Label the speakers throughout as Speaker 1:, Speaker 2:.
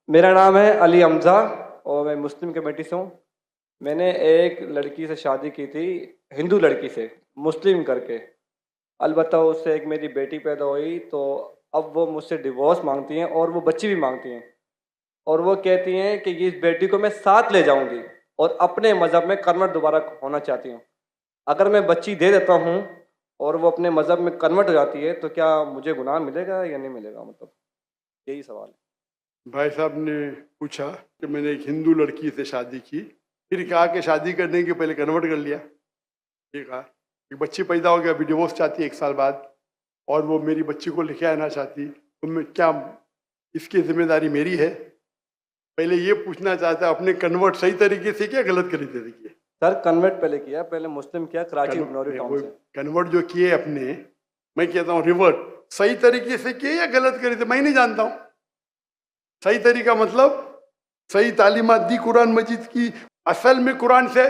Speaker 1: मेरा नाम है अली हमज़ा और मैं मुस्लिम कमेटी से हूँ। मैंने एक लड़की से शादी की थी, हिंदू लड़की से, मुस्लिम करके। अलबत्ता उससे एक मेरी बेटी पैदा हुई, तो अब वो मुझसे डिवोर्स मांगती हैं और वो बच्ची भी मांगती हैं। और वो कहती हैं कि इस बेटी को मैं साथ ले जाऊंगी और अपने मज़हब में कन्वर्ट दोबारा होना चाहती हूँ। अगर मैं बच्ची दे देता हूँ और वो अपने मज़हब में कन्वर्ट हो जाती है, तो क्या मुझे गुनाह मिलेगा या नहीं मिलेगा? मतलब यही सवाल है।
Speaker 2: भाई साहब ने पूछा कि मैंने एक हिंदू लड़की से शादी की, फिर कहा कि शादी करने के पहले कन्वर्ट कर लिया। ये कहा कि बच्ची पैदा हो गया, अभी डिवोर्स चाहती है 1 साल बाद, और वो मेरी बच्ची को लेके आना चाहती, तो मैं क्या, इसकी जिम्मेदारी मेरी है? पहले ये पूछना चाहता है अपने कन्वर्ट सही तरीके से किया, गलत तरीके से किया?
Speaker 1: सर कन्वर्ट पहले किया, पहले मुस्लिम किया कराची नौरी टाउन से।
Speaker 2: कन्वर्ट जो किए अपने, मैं कहता हूँ रिवर्ट सही तरीके से किए या गलत तरीके से, मैं नहीं जानता हूँ। सही तरीका मतलब सही तालीमात दी कुरान मजीद की, असल में कुरान से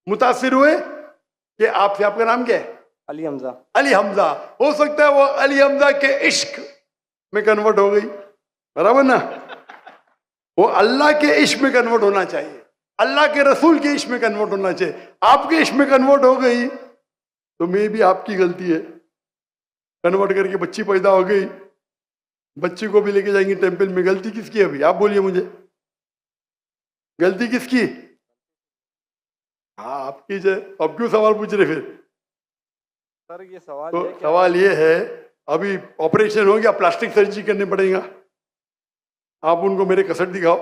Speaker 2: मुतासिर हुए कि आपसे, आपका नाम क्या है?
Speaker 1: अली हमजा।
Speaker 2: अली हमजा। हो सकता है वो अली हमजा के इश्क में कन्वर्ट हो गई, बराबर ना? वो अल्लाह के इश्क में कन्वर्ट होना चाहिए, अल्लाह के रसूल के इश्क में कन्वर्ट होना चाहिए। आपके इश्क में कन्वर्ट हो गई तो मे भी आपकी गलती है। कन्वर्ट करके बच्ची पैदा हो गई, बच्ची को भी लेके जाएंगे टेंपल में, गलती किसकी है अभी आप बोलिए मुझे? गलती किसकी? हाँ आपकी। जो अब क्यों सवाल पूछ रहे फिर?
Speaker 1: सर ये सवाल
Speaker 2: तो
Speaker 1: है क्या?
Speaker 2: सवाल ये है, अभी ऑपरेशन हो गया, प्लास्टिक सर्जरी करने पड़ेगा। आप उनको मेरे कसट दिखाओ,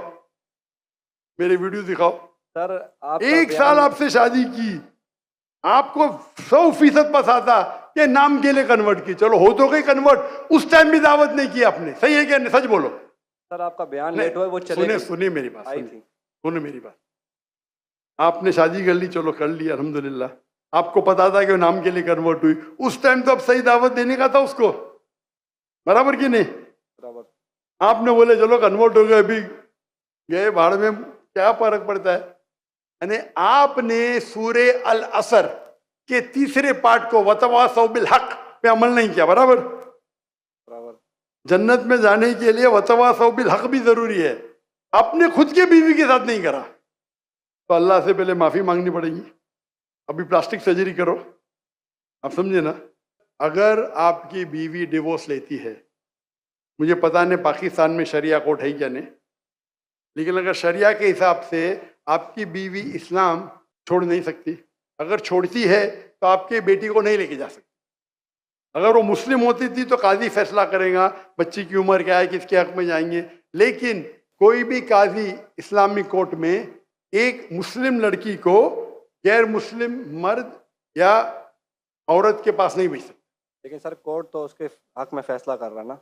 Speaker 2: मेरे वीडियो दिखाओ।
Speaker 1: सर आप
Speaker 2: 1 साल आपसे शादी की, आपको 100% पता था कि नाम के लिए कन्वर्ट की, चलो हो तो गई कन्वर्ट, उस टाइम भी दावत नहीं की आपने, सही है क्या? सच बोलो।
Speaker 1: सर आपका बयान लेट हुआ, वो चले
Speaker 2: सुनिए मेरी बात,
Speaker 1: आई थी।
Speaker 2: सुनिए मेरी बात। आपने शादी कर ली, चलो कर ली अल्हम्दुलिल्लाह, आपको पता था कि वो नाम के लिए कन्वर्ट हुई, उस टाइम तो अब सही दावत देने का था उसको, बराबर कि नहीं?
Speaker 1: बराबर।
Speaker 2: आपने बोले चलो कन्वर्ट हो गए, अभी गए भाड़ में, क्या फर्क पड़ता है? यानी आपने सूरे अल असर के 3रे पार्ट को वतवासौ बिल हक पे अमल नहीं किया, बराबर?
Speaker 1: बराबर।
Speaker 2: जन्नत में जाने के लिए वतवासौ बिल हक भी जरूरी है, अपने खुद के बीवी के साथ नहीं करा तो अल्लाह से पहले माफी मांगनी पड़ेगी। अभी प्लास्टिक सर्जरी करो, आप समझे ना? अगर आपकी बीवी डिवोर्स लेती है, मुझे पता नहीं पाकिस्तान में शरिया कोर्ट है क्या नहीं, लेकिन अगर शरिया के हिसाब से आपकी बीवी इस्लाम छोड़ नहीं सकती, अगर छोड़ती है तो आपके बेटी को नहीं लेके जा सकती। अगर वो मुस्लिम होती थी तो काजी फैसला करेगा बच्ची की उम्र क्या है, किसके हक में जाएंगे, लेकिन कोई भी काजी इस्लामिक कोर्ट में एक मुस्लिम लड़की को गैर मुस्लिम मर्द या औरत के पास नहीं भेज सकता।
Speaker 1: लेकिन सर कोर्ट तो उसके हक में फैसला कर रहा है ना?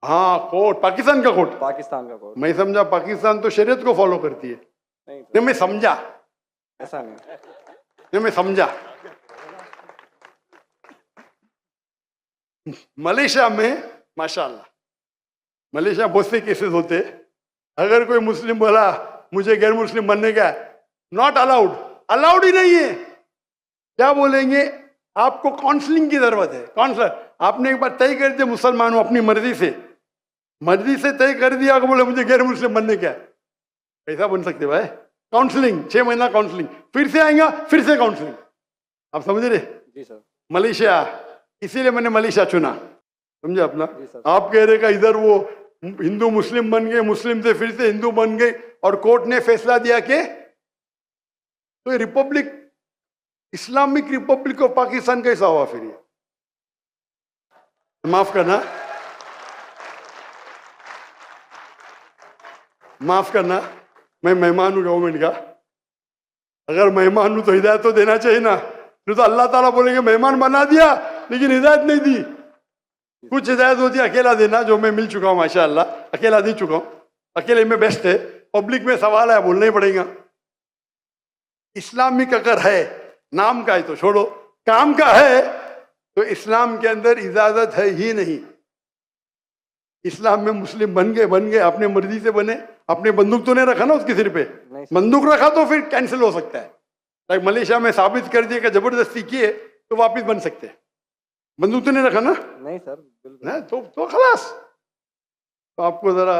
Speaker 2: हाँ कोर्ट, पाकिस्तान का कोर्ट,
Speaker 1: पाकिस्तान का कोर्ट।
Speaker 2: मैं समझा पाकिस्तान तो शरीयत को फॉलो करती है। नहीं मैं समझा,
Speaker 1: ऐसा नहीं।
Speaker 2: नहीं मैं समझा। मलेशिया में माशाल्लाह, मलेशिया बहुत से केसेस होते, अगर कोई मुस्लिम बोला मुझे गैर मुस्लिम बनने का, नॉट अलाउड, अलाउड ही नहीं है। क्या बोलेंगे? आपको काउंसलिंग की जरूरत है। काउंसलर, आपने एक बार तय कर दिया मुसलमान हूं, अपनी मर्जी से तय कर दिया कि बोले मुझे गैर मुस्लिम बनने का, कैसा बन सकते भाई? काउंसलिंग, 6 महीना काउंसलिंग, फिर से आएगा, फिर से काउंसलिंग। आप समझ रहे?
Speaker 1: जी सर।
Speaker 2: मलेशिया, इसीलिए मैंने मलेशिया चुना, समझे अपना?
Speaker 1: जी सर।
Speaker 2: आप कह रहे का इधर वो हिंदू मुस्लिम बन गए, मुस्लिम से फिर से हिंदू बन गए, और कोर्ट ने फैसला दिया कि तो Republic, Islamic Republic of Pakistan कैसा हुआ फिर ये? माफ करना, माफ करना, मैं मेहमान हूं गवर्नमेंट का, अगर मेहमान हूं तो हिदायत तो देना चाहिए ना, नहीं तो अल्लाह ताला बोलेंगे मेहमान बना दिया लेकिन हिदायत नहीं दी। कुछ हिदायत होती है अकेला देना, जो मैं मिल चुका हूं माशाअल्लाह, अकेला दे चुका हूं, अकेले में बेस्ट है। पब्लिक में सवाल है, बोलना ही पड़ेगा। इस्लामिक अगर है, नाम का है तो छोड़ो, काम का है तो इस्लाम के अंदर इजाजत है ही नहीं। इस्लाम में मुस्लिम बन गए, अपने मर्जी से बने, अपने बंदूक तो नहीं रखा ना उसके सिर पे, बंदूक रखा तो फिर कैंसिल हो सकता है। लाइक मलेशिया में साबित कर दिया कि जबरदस्ती किए तो वापिस बन सकते हैं, बंदूक तो नहीं रखा ना?
Speaker 1: नहीं सर बिल्कुल।
Speaker 2: ना तो खलास। तो आपको जरा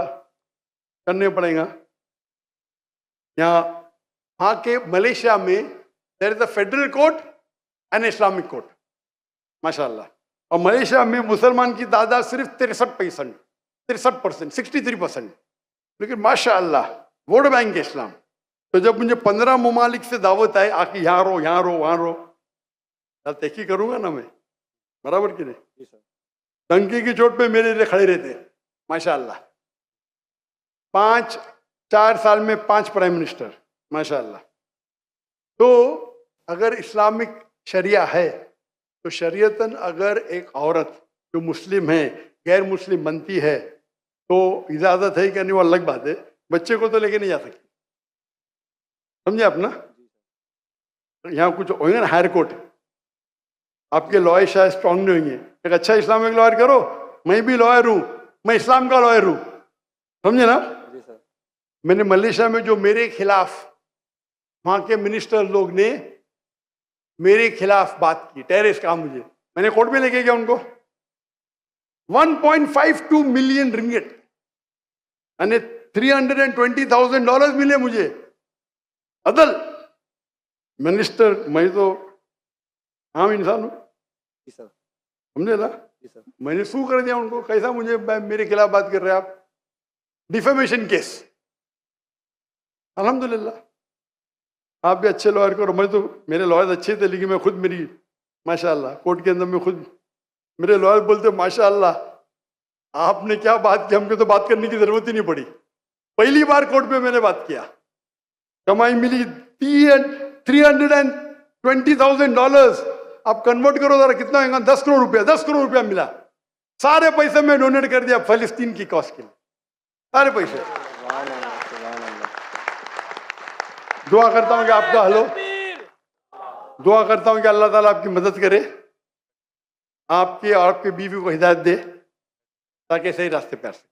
Speaker 2: करने पड़ेगा। यहाँ वहाँ के मलेशिया में there is a federal court and Islamic court, माशाल्लाह। और मलेशिया में मुसलमान की तादाद सिर्फ 63%, 63%, लेकिन माशाल्लाह वोट बैंक है इस्लाम। तो जब मुझे 15 ममालिक से दावत आए आके यहाँ रहो, यहाँ रहो, वहाँ रहो, तब तहकी करूंगा ना मैं, बराबर कि नहीं?
Speaker 1: जी सर।
Speaker 2: टंकी की चोट पे मेरे लिए खड़े रहते माशाल्लाह। 4 साल में 5 प्राइम मिनिस्टर, माशाल्लाह। तो अगर इस्लामिक शरिया है तो शरीयतन अगर एक औरत जो मुस्लिम है गैर मुस्लिम बनती है तो इजाजत है कि नहीं, वो अलग बात है। बच्चे को तो लेके नहीं जा सकती, समझे आप ना? यहाँ कुछ होंगे ना हायर कोर्ट, आपके लॉयर शायद स्ट्रांग नहीं होंगे। एक अच्छा इस्लामिक लॉयर करो, मैं भी लॉयर हूँ, मैं इस्लाम का लॉयर हूँ, समझे ना?
Speaker 1: जी सर।
Speaker 2: मैंने मलेशिया में जो मेरे खिलाफ वहाँ के मिनिस्टर लोग ने मेरे खिलाफ बात की, टेररिस्ट कहा मुझे, मैंने कोर्ट में लेके गया उनको। 1.52 मिलियन रिंगिट यानी $320,000 मिले मुझे। अदल मिनिस्टर, मैं तो आम इंसान हूँ,
Speaker 1: जी सर।
Speaker 2: समझे ना?
Speaker 1: जी सर।
Speaker 2: मैंने सू कर दिया उनको, कैसा मुझे मेरे खिलाफ बात कर रहे हैं आप, डिफेमेशन केस। अल्हम्दुलिल्लाह आप भी अच्छे लॉयर करो। मैं तो, मेरे लॉयर अच्छे थे लेकिन मैं खुद, मेरी माशाल्लाह कोर्ट के अंदर में खुद मेरे लॉयर बोलते माशाल्लाह आपने क्या बात की, हमको तो बात करने की जरूरत ही नहीं पड़ी। पहली बार कोर्ट में मैंने बात किया, कमाई मिली $320,000। आप कन्वर्ट करो जरा कितना होगा, 10 करोड़ रुपया, 10 करोड़ रुपया मिला। सारे पैसे मैं डोनेट कर दिया फलस्तीन की कॉज के लिए, सारे पैसे। दुआ करता हूं कि आपका हलो, दुआ करता हूं कि अल्लाह ताला आपकी मदद करे, आपकी और आपके बीवी को हिदायत दे ताकि सही रास्ते पे आ सके।